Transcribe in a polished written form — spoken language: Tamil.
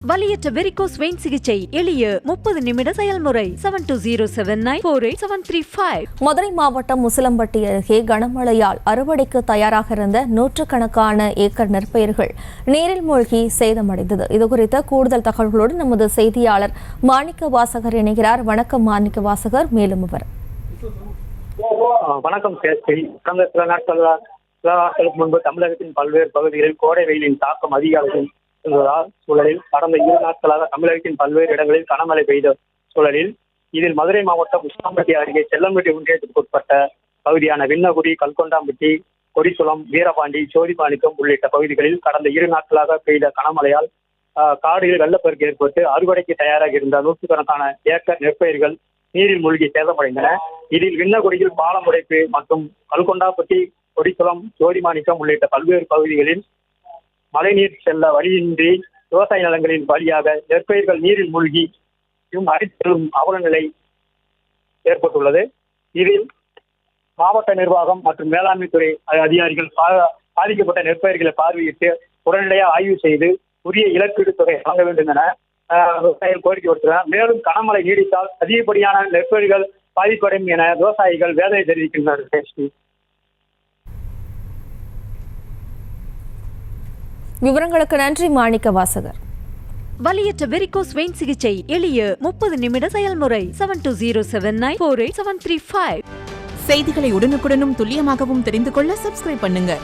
வலியற்ற வெரிகோஸ் வெயின் சிகிச்சை எளிய 30 நிமிட செயல்முறை 7279487335. மதுரை மாவட்டம் முசிலம்பட்டி அருகே கனமழையால் அறுவடைக்கு தயாராக இருந்த நூற்றுக்கணக்கான ஏக்கர் நெற்பயிர்கள் நீரில் மூழ்கி சேதமடைந்தது. இதுகுறித்த கூடுதல் தகவல்களோடு நமது செய்தியாளர் மாணிக்க வாசகர் இணைகிறார். வணக்கம் மாணிக்க வாசகர், மேலும் விவரம். வணக்கம். கடந்த சில நாட்களுக்கு முன்பு தமிழகத்தின் பல்வேறு பகுதிகளில் கோடை வெயிலின் தாக்கம் அதிக அளவில் சூழலில் கடந்த 2 நாட்களாக தமிழகத்தின் பல்வேறு இடங்களில் கனமழை பெய்த சூழலில் இதில் மதுரை மாவட்டம் முசிலம்பட்டி அருகே செல்லம்பட்டி ஒன்றியத்திற்கு உட்பட்ட பகுதியான விண்ணகுடி, கல்கொண்டாம்பட்டி, கொடிசுளம், வீரபாண்டி, சோதிமாணிக்கம் உள்ளிட்ட பகுதிகளில் கடந்த 2 நாட்களாக பெய்த கனமழையால் காடுகளில் வெள்ளப்பெருக்கு ஏற்பட்டு அறுவடைக்கு தயாராக இருந்த நூற்றுக்கணக்கான ஏக்கர் நெற்பயிர்கள் நீரில் மூழ்கி சேதமடைந்தன. இதில் விண்ணகுடியில் பாலம் உடைப்பு மற்றும் கல்கொண்டாம்பட்டி, கொடிசுளம், ஜோதிமாணிக்கம் உள்ளிட்ட பல்வேறு பகுதிகளில் மழைநீர் செல்ல வழியின்றி விவசாய நிலங்களின் வழியாக நெற்பயிர்கள் நீரில் மூழ்கி அடித்தெழும் அவல நிலை ஏற்பட்டுள்ளது. இதில் மாவட்ட நிர்வாகம் மற்றும் மேலாண்மை துறை அதிகாரிகள் பாதிக்கப்பட்ட நெற்பயிர்களை பார்வையிட்டு உடனடியாக ஆய்வு செய்து உரிய இழப்பீடு தொகை வழங்க வேண்டும் என விவசாயிகள் கோரிக்கை விடுத்துள்ளனர். மேலும் கனமழை நீடித்தால் அதிகப்படியான நெற்பயிர்கள் பாதிப்படையும் என விவசாயிகள் வேதனை தெரிவிக்கின்றனர். விவரங்களுக்கு நன்றி மாணிக்க வாசகர். வலியற்ற வெரிகோஸ் வெயின் சிகிச்சை எளிய 30 நிமிட செயல்முறை 7279487335. செய்திகளை உடனுக்குடனும் துல்லியமாகவும் தெரிந்து கொள்ள சப்ஸ்கிரைப் பண்ணுங்க.